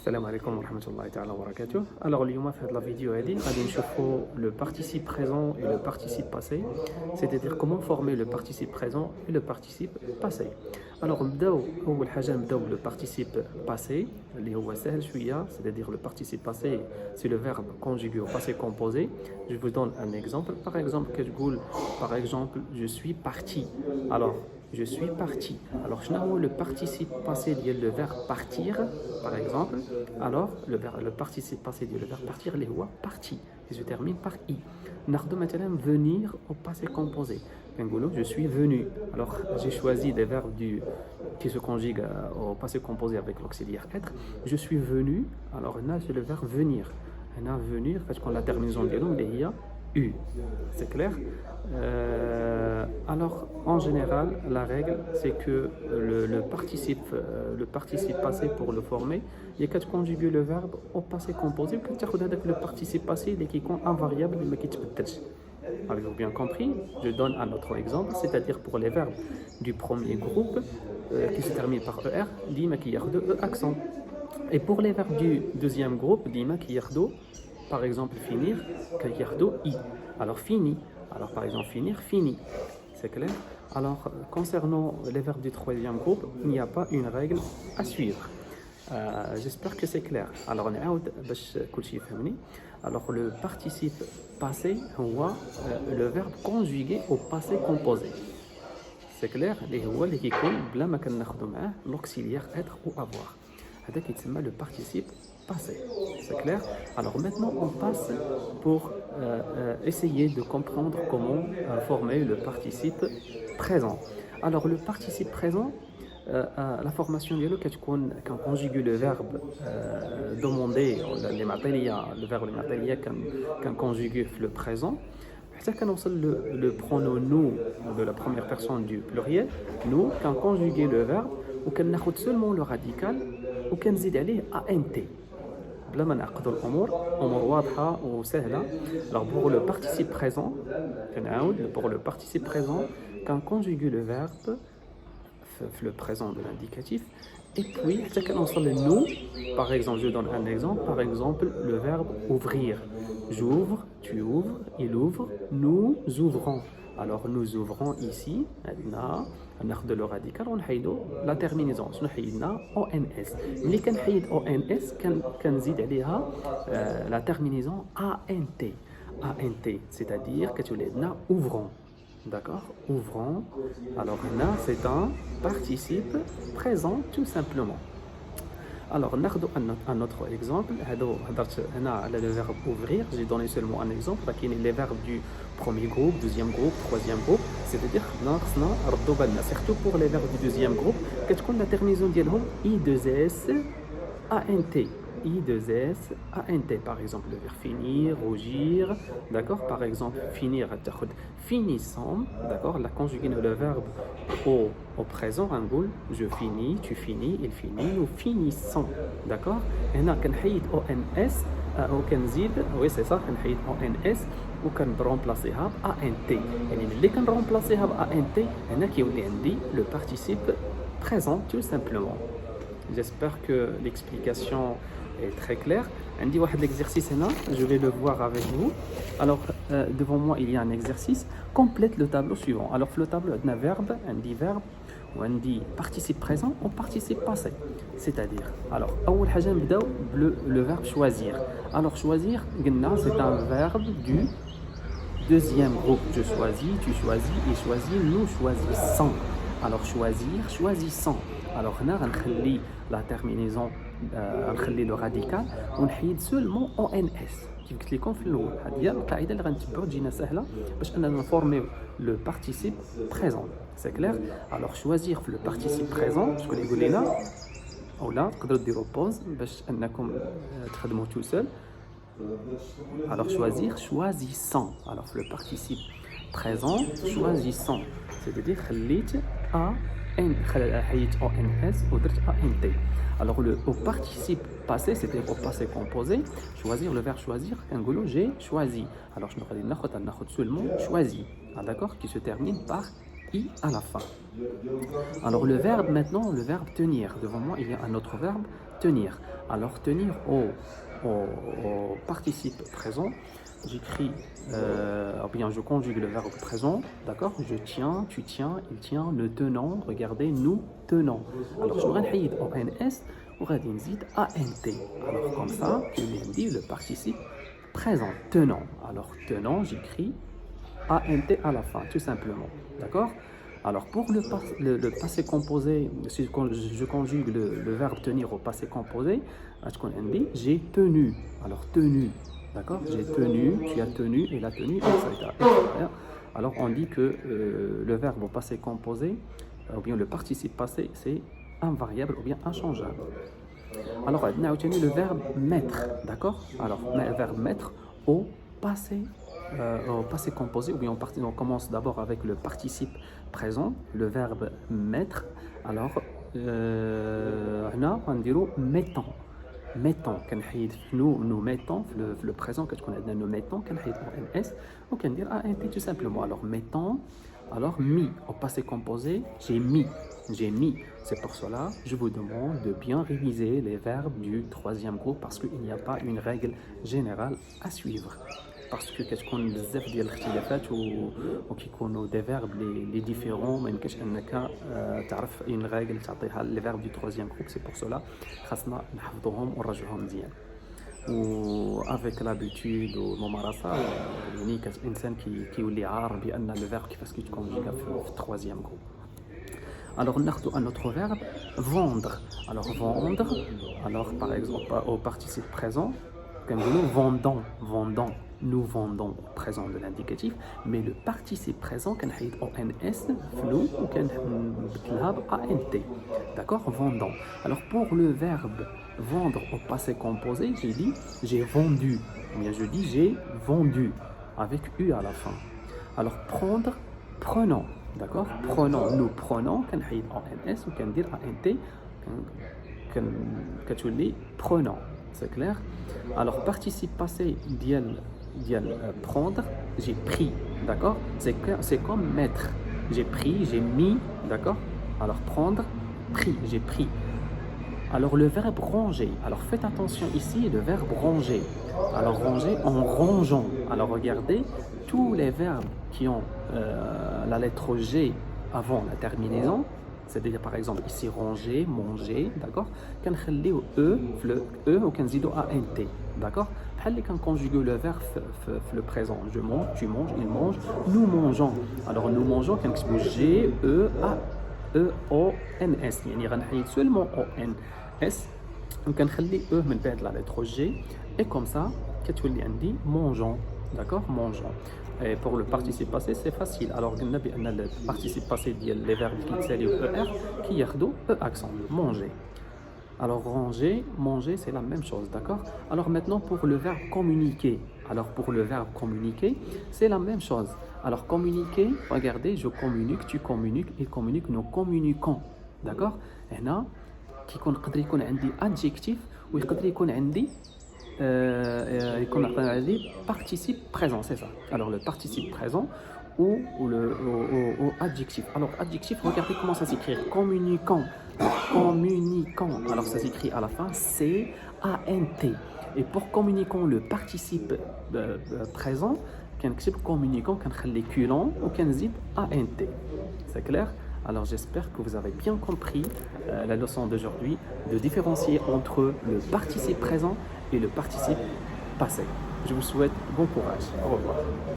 السلام عليكم ورحمة الله تعالى وبركاته. Alors اليوم في هذه la vidéo هذه غادي نشوفوا le participe présent et le participe passé, c'est-à-dire comment former le participe présent et le participe passé. Alors نبداو أول حاجة نبداو le participe passé اللي هو سهل شوية, c'est-à-dire le participe passé c'est le verbe conjugué au passé composé. Je vous donne un exemple. Par exemple كتقول par exemple je suis parti. Alors je suis parti. Alors, je n'ai le participe passé dit le verbe partir, par exemple. Alors, le participe passé dit le verbe partir, les voix parti, qui se termine par i. Nardo maintenant venir au passé composé. Je suis venu. Alors, j'ai choisi des verbes qui se conjuguent au passé composé avec l'auxiliaire être. Je suis venu. Alors, là, c'est le verbe venir. On a venir parce qu'on la terminaison de l'homme, il y a U. C'est clair? Alors, en général, la règle, c'est que le participe passé pour le former, il y a qu'à conjuguer le verbe au passé composé, que tu as le participe passé, qui est invariable, mais qui te peut. Avez-vous bien compris? Je donne un autre exemple, c'est-à-dire pour les verbes du premier groupe qui se terminent par ER, dima qui y a de E accent. Et pour les verbes du deuxième groupe, dima qui y a de, par exemple finir, qui y a de I. Alors fini. Alors par exemple finir, fini. C'est clair? Alors concernant les verbes du troisième groupe, il n'y a pas une règle à suivre. J'espère que c'est clair. Alors alors le participe passé le verbe conjugué au passé composé. C'est clair? اللي يكون بلا ما كناخذوا معاه l'auxiliaire être ou avoir. هذا كيتسمى le participe passé. C'est clair? Alors maintenant on passe pour essayer de comprendre comment former le participe présent. Alors le participe présent, la formation ديالو كتكون conjugue le verbe demander les matériels, le verbe les matériels qu'on conjugue le présent. حتى كنوصل le pronom nous de la première personne du pluriel, nous quand conjuguer le verbe وكناخذ seulement le radical وكنزيد عليه ant. بلا ما نعقدوا الامور واضحه وسهله. Alors pour le participe présent, pour le participe présent quand conjugue le verbe le présent de l'indicatif et puis حتى كنوصل nous. Par exemple, je donne un exemple, par exemple le verbe ouvrir. J'ouvre, tu ouvres, il ouvre, nous ouvrons. Alors nous ouvrons ici, on a le radical, on a la terminaison, on a ONS. Mais quand on a ONS, on a la terminaison ANT. ANT, c'est-à-dire que tu l'as ouvrons. D'accord? Ouvrons. Alors là, c'est un participe présent tout simplement. Alors, un autre exemple. Le verbe ouvrir, j'ai donné seulement un exemple. Les verbes du premier groupe, deuxième groupe, troisième groupe. C'est-à-dire, surtout pour les verbes du deuxième groupe, la terminaison I2S ANT. I2S ANT. Par exemple, le verbe finir, rougir. D'accord? Par exemple, finir, finissant. D'accord? La conjuguer le verbe au présent, je finis, tu finis, il finit, nous finissons. D'accord? Et là, on a ONS, oui c'est ça, on a ONS, ou on remplacer ANT. Et les qu'on remplacer ANT, on a qui dit le participe présent tout simplement. J'espère que l'explication est très claire. On dit l'exercice là, je vais le voir avec vous. Alors devant moi il y a un exercice. Complète le tableau suivant. Alors le tableau on a verbe, on dit verbe, on dit participe présent ou participe passé. C'est-à-dire, alors أول حاجة نبداو le verbe choisir. Alors choisir, c'est un verbe du deuxième groupe. Je choisis, tu choisis, il choisit, nous choisissons. Alors choisir, choisissant. Alors on a la terminaison, le radical, on a seulement ONS. كيف قلت لكم في الاول هذه القاعده اللي غنتبعوا تجينا سهله باش اننا نفورميو لو بارتيسيب بريزون. سي كلير؟ الوغ شوازير في لو بارتيسيب بريزون شكون يقول لنا اولا تقدروا ديروا بوز باش انكم تخدموا تو سول. الوغ شوازير choisissant. Alors في لو بارتيسيب بريزون choisissant, c'est-à-dire خليت حيت ONS ودرت ANT. Alors au participe passé, c'est-à-dire au passé composé, choisir le verbe choisir, j'ai choisi. Alors je n'aurai seulement choisi, d'accord, qui se termine par I à la fin. Alors le verbe maintenant, le verbe tenir. Devant moi, il y a un autre verbe, tenir. Alors tenir au participe présent, j'écris, ou bien je conjugue le verbe présent, d'accord? Je tiens, tu tiens, il tient, le tenant, regardez, nous tenons. Alors je vais ONS ou nzid ANT. Alors comme ça, je viens dire le participe présent, tenant. Alors tenant, j'écris ANT à la fin, tout simplement, d'accord? Alors pour le passé composé, si je conjugue le verbe tenir au passé composé, j'ai tenu. Alors tenu, d'accord? J'ai tenu, tu as tenu et la tenue, etc. Alors on dit que le verbe au passé composé, ou bien le participe passé, c'est invariable ou bien inchangeable. Alors on a obtenu le verbe mettre, d'accord? Alors le verbe mettre au passé composé, ou bien on commence d'abord avec le participe présent, le verbe mettre. Alors, on dit mettons. Mettons, nous mettons, le présent, qu'est-ce qu'on a dit, nous mettons, ONS, ou qu'on dit ANT tout simplement. Alors, mettons, alors mis, au passé composé, j'ai mis. C'est pour cela, je vous demande de bien réviser les verbes du troisième groupe parce qu'il n'y a pas une règle générale à suivre. Parce que كتكون بزاف ديال الاختلافات وكيكونوا دي فيرب لي ديفيرون ما يمكنش انك تعرف اون ريغل تعطيها لي فيرب دو تروزيام جروب سي بور سولا خاصنا نحفظوهم ونراجعوهم مزيان و افيك لابيتود والممارسه يعني الانسان كيولي عارف بان لو فيرب كيفاش كيتكونجيغا في التروزيام جروب. Alors, on a un autre verbe, vendre. Alors, vendre, alors par exemple, au participe présent, comme nous vendons, nous vendons au présent de l'indicatif, mais le participe présent, quand il est ONS, flou, ou quand il est ANT. D'accord? Vendons. Alors, pour le verbe vendre au passé composé, j'ai dit j'ai vendu. Ou bien je dis j'ai vendu, avec U à la fin. Alors, prendre, prenons. D'accord? Prenons, nous prenons, quand il est ONS, ou quand il est ANT, quand tu dis prenons. C'est clair? Alors, participe passé, prendre, j'ai pris, d'accord? C'est comme mettre. J'ai pris, j'ai mis, d'accord? Alors, prendre, pris, j'ai pris. Alors, le verbe ranger. Alors, faites attention ici, le verbe ranger. Alors, ranger en rangeant. Alors, regardez, tous les verbes qui ont la lettre G avant la terminaison, c'est-à-dire par exemple ici ranger, manger, d'accord? كنخليو E ou كنزيدو ANT, d'accord? بحال اللي كنconjuguer le verbe في le présent. Je mange, tu manges, il mange, nous mangeons. Alors nous mangeons كنكتبو G E A E O N S يعني غنحيد seulement O N S وكنخلي E من بعد la lettre G et comme ça كتولي عندي mangeons, d'accord? Mangeons. Et pour le participe passé, c'est facile. Alors, on a le participe passé, les verbes qui s'allient au ER, qui yardent E accent, manger. Alors, ranger, manger, c'est la même chose, d'accord? Alors, maintenant, pour le verbe communiquer. Alors, pour le verbe communiquer, c'est la même chose. Alors, communiquer, regardez, je communique, tu communiques, il communique, nous communiquons, d'accord? Et là, qui يكون عندي adjectif ou يكون عندي participe présent, c'est ça. Alors le participe présent ou le adjectif. Alors adjectif, regardez comment ça s'écrit. Communicant. Alors ça s'écrit à la fin C-A-N-T. Et pour communicant, le participe présent, كنكتب communicant, كنخلي culon ou كنزيد ANT. C'est clair? Alors j'espère que vous avez bien compris la leçon d'aujourd'hui, de différencier entre le participe présent et le participe passé. Je vous souhaite bon courage. Au revoir.